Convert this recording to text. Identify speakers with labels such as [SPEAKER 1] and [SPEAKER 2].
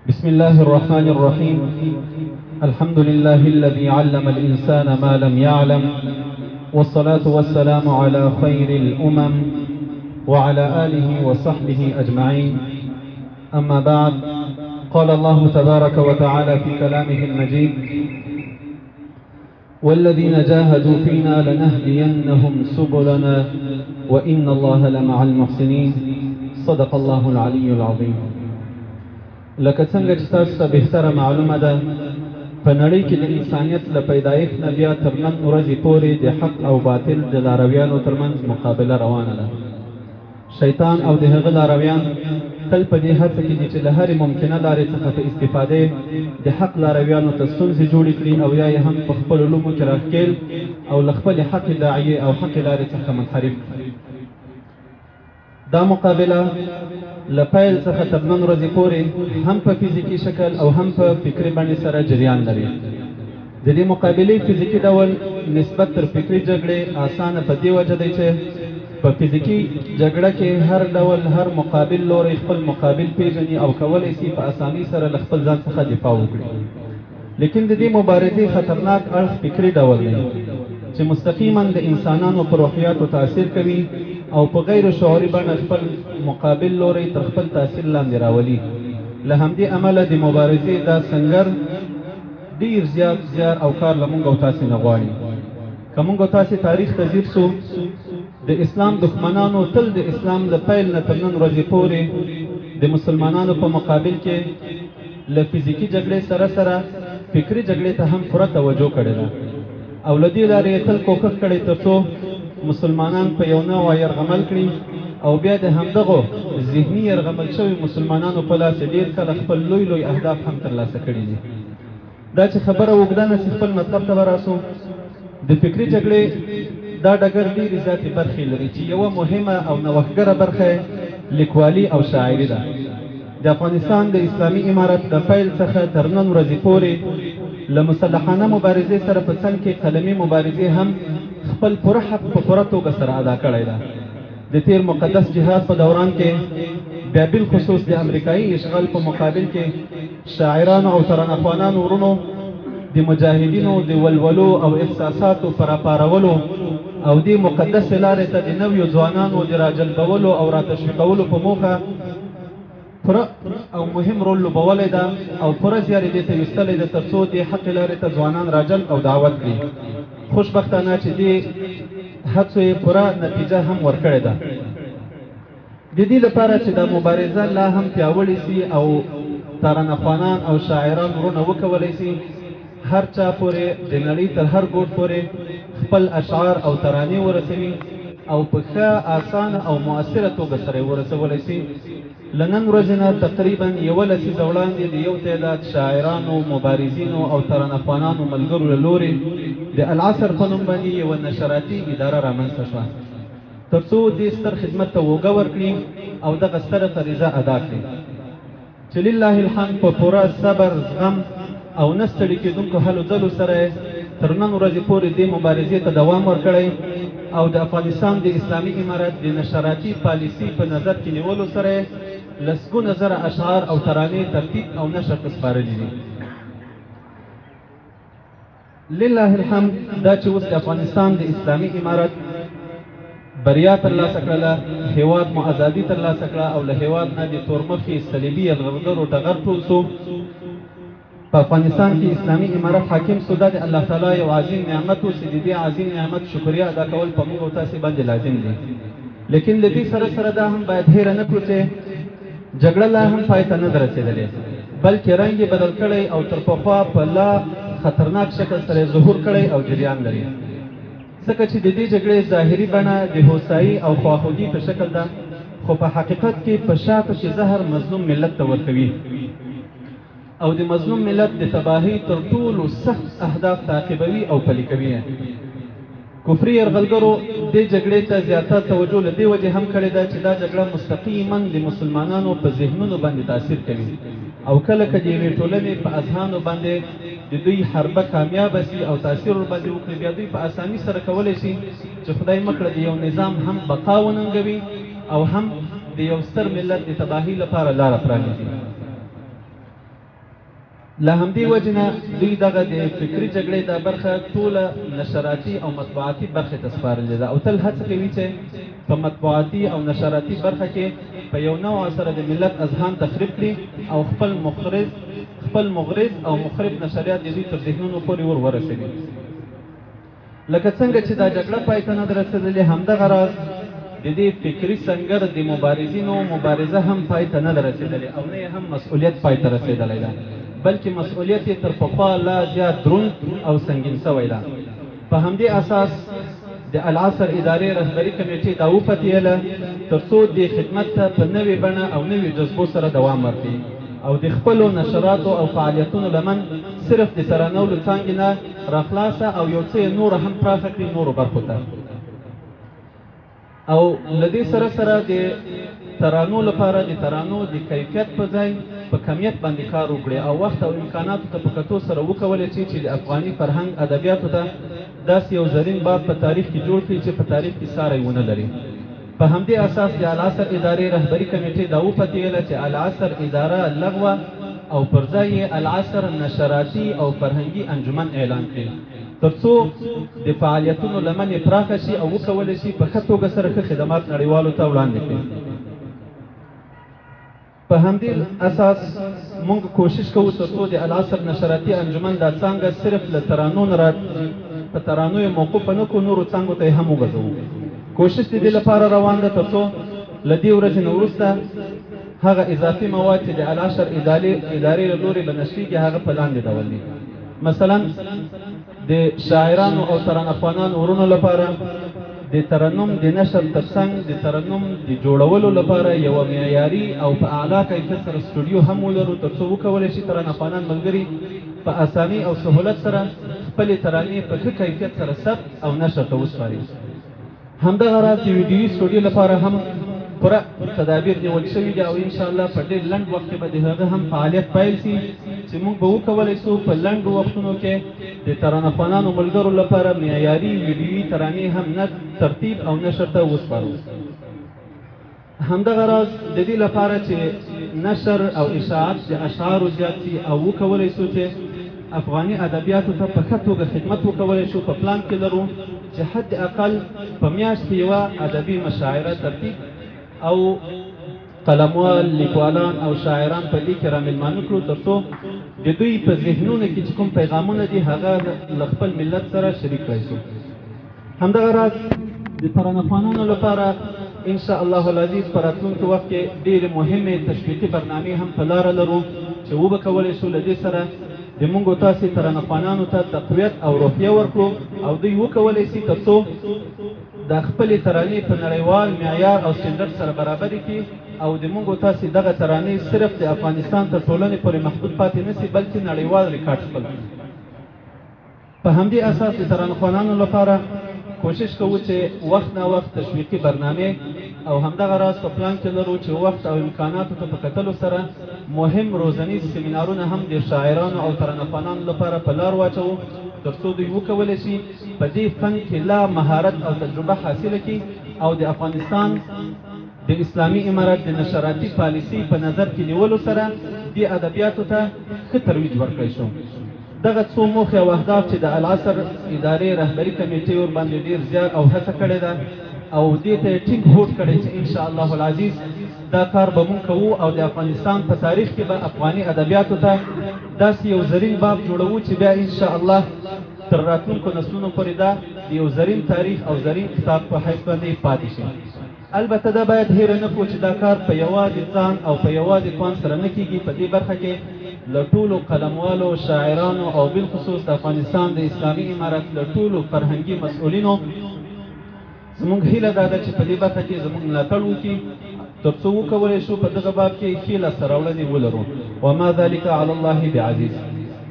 [SPEAKER 1] بسم الله الرحمن الرحيم. الحمد لله الذي علم الإنسان ما لم يعلم، والصلاة والسلام على خير الأمم وعلى آله وصحبه أجمعين. أما بعد، قال الله تبارك وتعالى في كلامه المجيد: والذين جاهدوا فينا لنهدينهم سبلنا وإن الله لمع المحسنين. صدق الله العلي العظيم. لکه څنګه چې تاسو ته بهتره معلومه ده، په نړۍ کې د انسانیت له پیدایښت نه بیا تر نن ورځې پورې د حق او باطل د لارویانو ترمنځ مقابله روانه ده. شیطان او د هغه لارویان تل په دې هڅه کې دي چې له هرې ممکنه لارې څخه په استفادې د حق لارویانو ته ستونزې جوړې کړي او یا یې هم په خپلو لومو کې راښکېل او له خپلې حقې داعیې او حقې لارې څخه منحرف کړي. دا مقابله له پیل څخه تر نن ورځې پورې هم په فزیکي شکل او هم په فکري بڼې سره جریان لري. د دې مقابلې فزیکي ډول نسبت تر فکري جګړې اسانه په دې وجه دی چې په فزیکي جګړه کې هر ډول هر مقابل لوری خپل مقابل پیژني او کولی شي په اسانۍ سره له خپل ځان څخه دفاع وکړي. لیکن د دې مبارزې خطرناک اړخ فکري ډول دی چې مستقیما د انسانانو په روحیاتو تاثیر کوي او په غیر شعوري بڼه خپل مقابل لوری تر خپل تاثیر لاندې راولي. له همدې امله د مبارزې دا سنګر ډیر زیات زیار او کار له موږ او تاسې نه غواړي. که موږ او تاسې تاریخ ته ځیر سو، د اسلام دښمنانو تل د اسلام له پیل نه تر نن ورځې پورې د مسلمانانو په مقابل کې له فزیکي جګړې سره سره فکري جګړې ته هم پوره توجه کړې ده او له دې لارې یې تل کوښښ کړی تر څو مسلمانان په یو نوع یرغمل کړي او بیا د همدغو ذهني یرغمل شوي مسلمانانو په لاس ډېر کله خپل لوی لوی اهداف هم ترلاسه کړي دي. دا چې خبره اوږده نه سي، خپل مطلب ته به راسو. د فکري جګړې دا ډګر ډېرې زیاتې برخې لري چې یوه مهمه او نوښتګره برخه لیکوالي او شاعري ده. د افغانستان د اسلامي امارت د پیل څخه تر نن ورځې پورې له مسلحانه مبارزې سره په څنګ کې قلمي مبارزې هم خپل پوره حق په پوره توګه سره ادا کړی ده. د تیر مقدس جهاد په دوران کې بیا بالخصوص د امریکایي اشغال په مقابل کې شاعرانو او ترانه‌خوانانو ورونو د مجاهدینو د ولولو او احساساتو پر راپارولو او د مقدس لارې ته د نویو ځوانانو د راجلبولو او راتشویقولو په موخه پوره او مهم رول لوبولی ده او پوره زیار یې دې ته ویستلی ده تر څو دې حقې لارې ته ځوانان راجلب او دعوت کړي. خوشبختانه چې دې هڅو یې پوره نتیجه هم ورکړې ده. د دې لپاره چې دا مبارزه لا هم پیاوړې سي او ترانه‌خوانان او شاعران ورونه وکولی سي هر چا پورې د نړۍ تر هر ګوټ پورې خپل اشعار او ترانې ورسوي او په ښه اسانه او مؤثره توګه سره یې ورسولی سي. له نن ورځې نه تقریبا 11 لسیزه وړاندې د یو تعداد شاعرانو، مبارزینو او ترانه‌خوانانو ملګرو له لورې د العصر په نوم باندې یوه نشراتي اداره رامنځته شوه تر څو دې ستر خدمت ته اوږه ورکړي او دغه ستره فریضه ادا کړي چې لله الحمد په پوره صبر، زغم او نه ستړي کېدونکو هلو ځلو سره تر نن ورځې پورې دې مبارزې ته دوام ورکړی او د افغانستان د اسلامي امارت د نشراتي پالیسي په نظر کې نیولو سره لسګونه زره اشعار او ترانې ترتیب او نشر ته سپارلي دي. لله الحمد دا چې اوس د افغانستان د اسلامي امارت بریا ترلاسه کړله، هیواد مو ازادي ترلاسه کړه او له هیواد نه د تورمخي صلیبي یرغلګرو ټغر ټول سو. په افغانستان کې اسلامي امارت حاکم سو. دا د الله تعالی یو عظیم نعمت و چې د دې عظیم نعمت شکریه ادا کول په موږ او تاسې باندې لازم دي. لیکن له دې سره سره دا هم باید هیره نه کړو چې جګړه لا هم پای ته نه ده رسېدلې، بلکې رنګ یې بدل کړی او تر پخوا په لا خطرناک شکل سره ظهور کړی او جریان لري. ځکه چې د دې جګړې ظاهري بڼه د هوسایي او خواخوږي په شکل ده، خو په حقیقت کې په شا پسې زهر مظلوم ملت ته ورکوي او د مظلوم ملت د تباهۍ تر ټولو سخت اهداف تعقیبوي او پلي کوي. کفري یرغلګرو دې جګړې ته زیاته توجه له دې وجې هم کړې ده چې دا جګړه مستقیما د مسلمانانو په ذهنونو باندې تاثیر کوي او کله که د یوې ټولنې په اذهانو باندې د دوی حربه کامیابه سي او تاثیر ورباندې وکړي، بیا دوی په اساني سره کولی شي چې خدای مکړه د یو نظام هم بقا وننګوي او هم د یو ستر ملت د تباهۍ لپاره لاره پرانیزي. له همدې وجې نه دوی دغه د فکري جګړې دا برخه ټوله نشراتي او مطبوعاتي برخې ته سپارلې ده او تل هڅه کوي چې په مطبوعاتي او نشراتي برخه کې په یو نوع سره د ملت اذهان تخریب کړي او خپل مغرض او مخرب نشریات د دوی تر ذهنونو پورې ورسوي. لکه څنګه چې دا جګړه پای ته نه ده رسېدلې، همدغه راز د دې فکري سنګر د مبارزینو مبارزه هم پای ته نه ده رسېدلې او نه هم مسؤلیت پای ته رسېدلی ده، بلکې مسؤلیت یې تر پخوا لا زیات دروند او سنګین سوی ده. په همدې اساس د العصر ادارې رهبري کمیټې دا وپتېله تر څو دې خدمت ته په نوې بڼه او نوې جذبو سره دوام ورکړي او د خپلو نشراتو او فعالیتونو لمن صرف د ترانو له څانګې نه راخلاصه او یو څه یې نوره هم پراخه کړي نورو برخو ته. او له دې سره سره د ترانو لپاره د ترانو د کیفیت په ځای په کمیت باندې کار وکړي او وخت او امکاناتو ته په کتو سره وکولی شي چې د افغاني فرهنګ ادبیاتو ته داسې یو زرین باب په تاریخ کې جوړ کړي چې په تاریخ کې ساری ونه لري. په همدې اساس د العصر ادارې رهبري کمیټې دا وپتېله چې العصر اداره لغوه او پر ځای یې العصر نشراتي او فرهنګي انجمن اعلان کړي تر څو د فعالیتونو لمن یې پراخه شي او وکولی شي په ښه توګه سره ښه خدمات نړیوالو ته وړاندې کړي. په همدې اساس موږ کوشش کوو تر څو د العصر نشراتي انجمن دا څانګه صرف له ترانو نه په ترانو یې موقوفه نه کړو، نورو څانګو ته یې هم وغځوو. کوشش د دې لپاره روان ده تر څو له دې ورځې نه وروسته هغه اضافي مواد چې د العصر ادارې له لورې به نشریږي هغه په لاندې ډول دي. مثلا د شاعرانو او ترانه‌خوانانو ورونو لپاره د ترنم د نشر ترڅنګ د ترنم د جوړولو لپاره یوه معیاري او په اعلی کیفیت سره سټوډیو هم ولرو تر څو وکولی شي ترانه‌خوانان ملګري په اسانۍ او سهولت سره خپلې ترانې په ښه کیفیت سره ثبت او نشر ته وسپاري. همدغه راز د ویډیوي سټوډیو لپاره هم پوره تدابیر نیول شوي دي او انشاءالله په ډېر لنډ وخت کې به د هغه هم فعالیت پیل شي چې موږ به وکولی شو په لنډو وختونو کې د ترانه‌خوانانو ملګرو لپاره معیاري ویډیوي ترانې هم ترتیب او نشر ته وسپارو. همدغه راز د دې لپاره چې نشر او اشاعت د اشعارو زیات شي او وکولی شو چې افغاني ادبیاتو ته په ښه توګه خدمت وکولی شو، په پلان کې لرو چې حد اقل په میاشت کې یوه ادبي مشاعره ترتیب او قلموال لیکوالان او شاعران په دې کې رامیلمانه کړو تر څو د دوی په ذهنونو کې چې کوم پیغامونه دي هغه له خپل ملت سره شریک کړی شو. همدغه راز د ترانه‌خوانانو لپاره انشاء الله العزیز په راتلونکي وخت کې ډېرې مهمې تشویقي برنامې هم په لاره لرو چې وبه کولی شو له دې سره د موږ تاسې ترانه‌خوانانو ته تقویت او روحیه ورکړو او دوی وکولی شي تر څو د خپلې ترانې په نړیوال معیار او سټنډرډ سره برابرې کړي او د موږ تاسې دغه ترانې صرف د افغانستان تر ټولنې پورې محدود پاتې نه شي بلکې نړیوال ریکارډ خپل کړي. په همدې اساس د ترانه‌خوانانو لپاره کوشش کوو چې وخت نه وخت تشویقي برنامې او همدغه راز په پلان کې لرو چې وخت او امکاناتو ته په کتلو سره مهم روزنیز سیمینارونه هم د شاعرانو او ترانه‌خوانانو لپاره په لار واچوو تر څو دوی وکولی شي په دې فن کې لا مهارت او تجربه حاصله کړي او د افغانستان د اسلامي امارت د نشراتي پالیسي په نظر کې نیولو سره دې ادبیاتو ته ښه ترویج ورکړی شو. دغه څو موخې او اهداف چې د العصر ادارې رهبري کمیټې ورباندې ډېر زیات او هڅه کړې ده او دې ته یې ټینګ هوډ کړی چې انشاءالله العزیز دا کار به مونږ کوو او د افغانستان په تاریخ کې به افغاني ادبیاتو ته داسې یو زرین باب جوړوو چې بیا انشاءالله تر راتلونکو نسلونو پورې دا د یو زرین تاریخ او زرین کتاب په حیث باندې پاتې شي. البته دا باید هیره نه کړو چې دا کار په یوازې ځان او په یوازې توان سره نه کیږي. په دې برخه کې له ټولو قلموالو، شاعرانو او بالخصوص د افغانستان د اسلامي امارت له ټولو فرهنګي مسؤلینو زموږ هیله دا ده چې په دې برخه کې زموږ ملاتړ وکړي تر څو وکولی شو په دغه باب کې ښې لاسته راوړنې ولرو. وما ذلک علی الله بعزیز.